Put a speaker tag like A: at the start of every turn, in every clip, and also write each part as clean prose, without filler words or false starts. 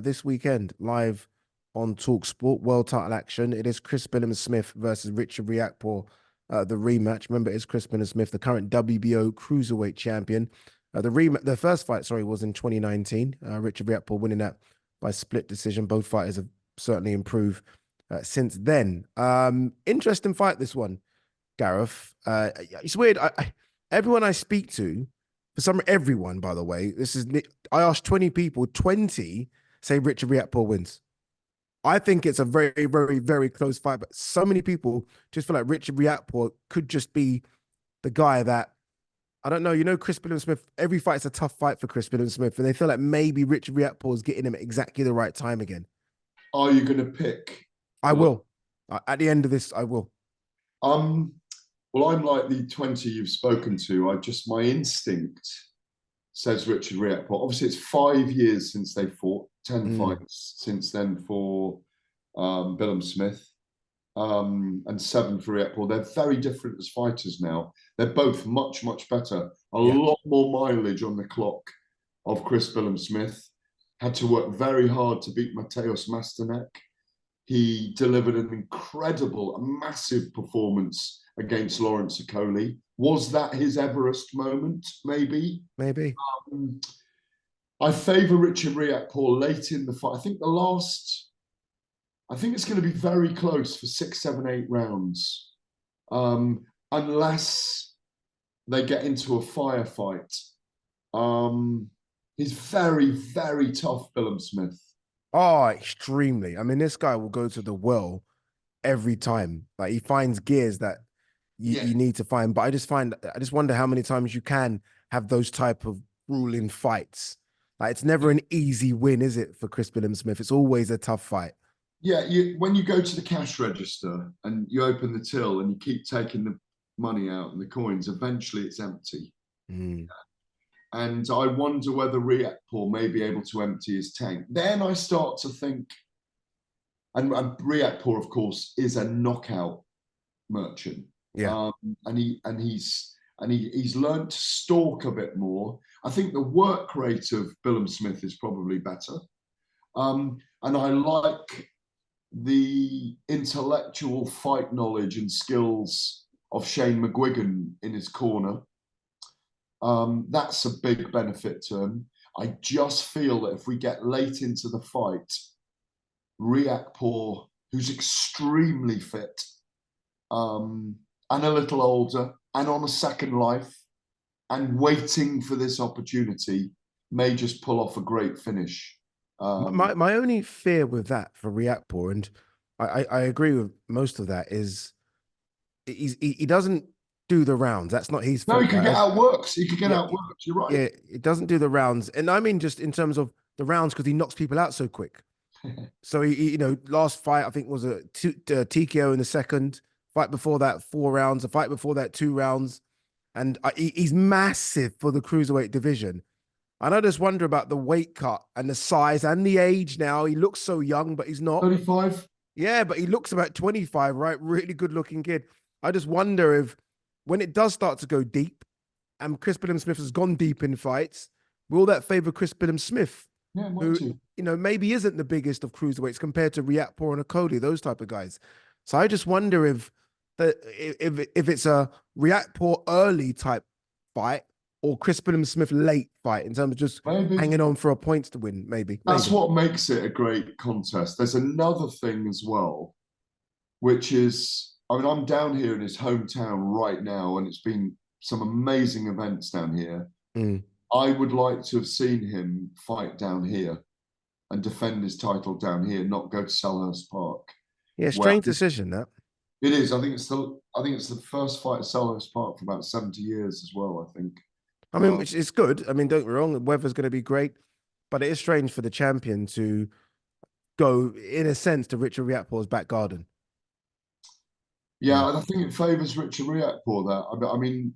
A: this weekend live on talkSPORT, world title action. It is Chris Billam-Smith versus Richard Riakporhe, the rematch. Remember, it's Chris Billam-Smith, the current WBO cruiserweight champion. The first fight, sorry, was in 2019. Richard Riakporhe winning that by split decision. Both fighters have certainly improved since then. Interesting fight, this one, Gareth. It's weird. Everyone I speak to, everyone, by the way, I asked 20 people, 20 say Richard Riakporhe wins. I think it's a very, very, very close fight, but so many people just feel like Richard Riakporhe could just be the guy that, I don't know, Chris Billam-Smith, every fight's a tough fight for Chris Billam-Smith, and they feel like maybe Richard Riakporhe is getting him at exactly the right time again.
B: Are you going to pick?
A: I will. At the end of this, I will.
B: Well, I'm like the 20 you've spoken to. My instinct says Richard Riakporhe. Obviously, it's 5 years since they fought, 10 fights since then for Billam-Smith, and 7 for Riakporhe. They're very different as fighters now. They're both much, much better. A lot more mileage on the clock of Chris Billam-Smith. Had to work very hard to beat Mateusz Masternak. He delivered an incredible, a massive performance against Lawrence Okoli. Was that his Everest moment? Maybe.
A: Maybe.
B: I favour Richard Riakporhe late in the fight. I think it's going to be very close for 6, 7, 8 rounds, unless they get into a firefight. He's very, very tough, Billam-Smith.
A: Oh, extremely. I mean, this guy will go to the well every time. Like, he finds gears that you need to find. But I just wonder how many times you can have those type of grueling fights. Like, it's never an easy win, is it, for Chris Billam-Smith? It's always a tough fight.
B: Yeah, when you go to the cash register and you open the till and you keep taking the money out and the coins, eventually it's empty. And I wonder whether Riakporhe may be able to empty his tank. Then I start to think, and Riakporhe, of course, is a knockout merchant.
A: Yeah.
B: He's learned to stalk a bit more. I think the work rate of Billam-Smith is probably better. And I like the intellectual fight knowledge and skills of Shane McGuigan in his corner. That's a big benefit to him. I just feel that if we get late into the fight, Riakporhe, who's extremely fit, and a little older, and on a second life, and waiting for this opportunity, may just pull off a great finish.
A: My only fear with that for Riakporhe, and I agree with most of that, is he doesn't do the rounds. That's not his fault.
B: No, he could get outworked. He could get outworked. You're right.
A: Yeah, it doesn't do the rounds. And I mean, just in terms of the rounds, because he knocks people out so quick. So he last fight, I think, was a TKO in the second. Fight before that, 4 rounds. A fight before that, 2 rounds. And he's massive for the cruiserweight division. And I just wonder about the weight cut and the size and the age now. He looks so young, but he's not.
B: 35?
A: Yeah, but he looks about 25, right? Really good looking kid. I just wonder if when it does start to go deep, and Chris Billam-Smith has gone deep in fights, will that favor Chris Billam-Smith?
B: Yeah,
A: who, maybe isn't the biggest of cruiserweights compared to Riakporhe and Okoli, those type of guys. So I just wonder if it's a Riakporhe early type fight or Chris Billam-Smith late fight in terms of just hanging on for a points to win, maybe.
B: That's what makes it a great contest. There's another thing as well, which is, I mean, I'm down here in his hometown right now, and it's been some amazing events down here. I would like to have seen him fight down here and defend his title down here, not go to Selhurst Park.
A: Yeah, strange decision, that.
B: It is. I think it's the first fight at Selhurst Park for about 70 years as well, I think.
A: I mean, which is good. I mean, don't get me wrong, the weather's going to be great, but it is strange for the champion to go, in a sense, to Richard Riakporhe's back garden.
B: Yeah, I think it favours Richard Riakporhe that. I mean,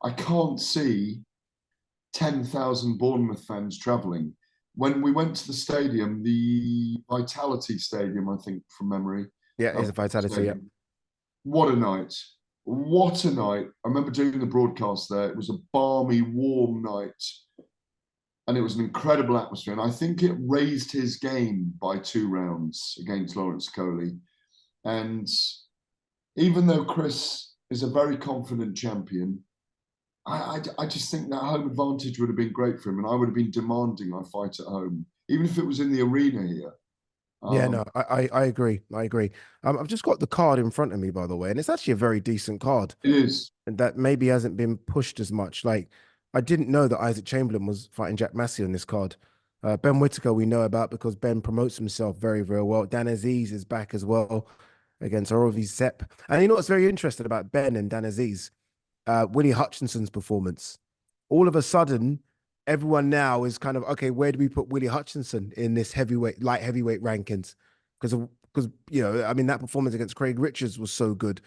B: I can't see 10,000 Bournemouth fans travelling. When we went to the stadium, the Vitality Stadium, I think, from memory.
A: Yeah, it's a Vitality, stadium.
B: Yeah. What a night. What a night. I remember doing the broadcast there. It was a balmy, warm night. and it was an incredible atmosphere. And I think it raised his game by 2 rounds against Lawrence Coley. And even though Chris is a very confident champion, I just think that home advantage would have been great for him, and I would have been demanding I fight at home, even if it was in the arena here.
A: Yeah, no, I agree. I agree. I've just got the card in front of me, by the way, and it's actually a very decent card.
B: It is.
A: And that maybe hasn't been pushed as much. Like, I didn't know that Isaac Chamberlain was fighting Jack Massey on this card. Ben Whittaker we know about because Ben promotes himself very, very well. Dan Aziz is back as well against Orovi Sepp. And you know what's very interesting about Ben and Dan Aziz? Willie Hutchinson's performance. All of a sudden, everyone now is kind of, okay, where do we put Willie Hutchinson in this light heavyweight rankings? Because you know, I mean, that performance against Craig Richards was so good.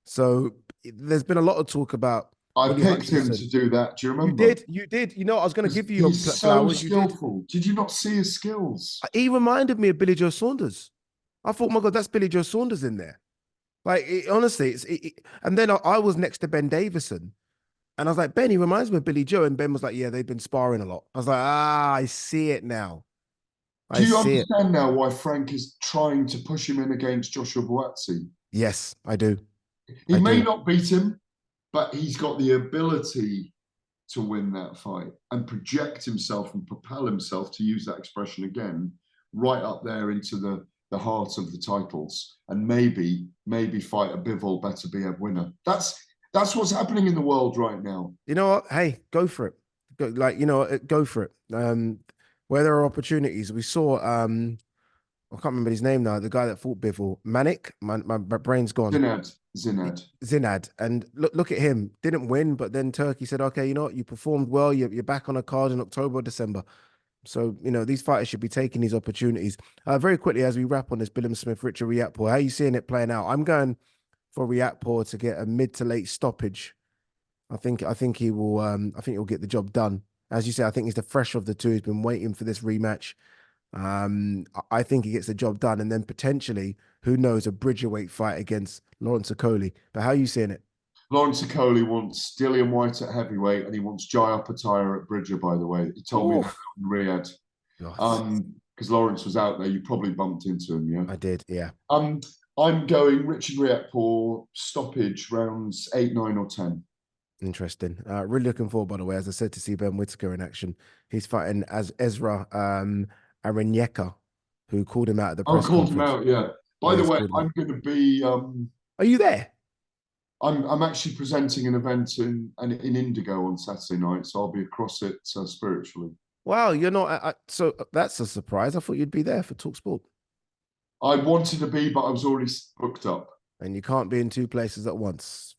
A: So there's been a lot of talk about
B: I
A: Willie
B: picked him
A: Hutchinson.
B: to do that. Do you
A: You
B: remember?
A: did, you did. You know, I was going to give you your
B: He's so
A: flowers. You did.
B: skillful. Did you not see his skills?
A: He reminded me of Billy Joe Saunders. I thought, my God, that's Billy Joe Saunders in there. Like, honestly, and then I was next to Ben Davison. And I was like, Ben, he reminds me of Billy Joe. And Ben was like, yeah, they've been sparring a lot. I was like, I see it now.
B: Do
A: I
B: you
A: see it.
B: understand now why Frank is trying to push him in against Joshua Buatsi?
A: Yes, I do.
B: He
A: I
B: may
A: do.
B: not beat him, but he's got the ability to win that fight and project himself and propel himself, to use that expression again, right up there into the heart of the titles, and maybe fight a Bivol Beterbiev winner. That's what's happening in the world right now.
A: You know what? Hey, go for it. Go for it. Where there are opportunities, we saw I can't remember his name now. The guy that fought Bivol, Manik. My brain's gone.
B: Zinad.
A: Zinad, and look at him. Didn't win, but then Turkey said, "Okay, you know what? You performed well. You're back on a card in October or December." So you know these fighters should be taking these opportunities. Very quickly as we wrap on this, Billam-Smith, Richard Riakporhe. How are you seeing it playing out? I'm going for Riakporhe to get a mid to late stoppage. I think he will. I think he'll get the job done. As you say, I think he's the fresher of the two. He's been waiting for this rematch. I think he gets the job done, and then potentially, who knows, a bridgerweight fight against Lawrence Okoli. But how are you seeing it?
B: Lawrence Okoli wants Dillian White at heavyweight, and he wants Jai Opetaia at Bridger, by the way. He told me that in Riyadh.
A: Oh,
B: Because Lawrence was out there. You probably bumped into him, yeah?
A: I did, yeah.
B: I'm going Richard Riakporhe, stoppage, rounds 8, 9, or 10.
A: Interesting. Really looking forward, by the way, as I said, to see Ben Whittaker in action. He's fighting as Ezra Arenyeka, who called him out at the press
B: Called him
A: conference.
B: out, yeah. By the way, I'm going to be.
A: Are you there?
B: I'm actually presenting an event in Indigo on Saturday night, so I'll be across it spiritually.
A: Wow, you're not. So that's a surprise. I thought you'd be there for talkSPORT.
B: I wanted to be, but I was already booked up.
A: And you can't be in two places at once.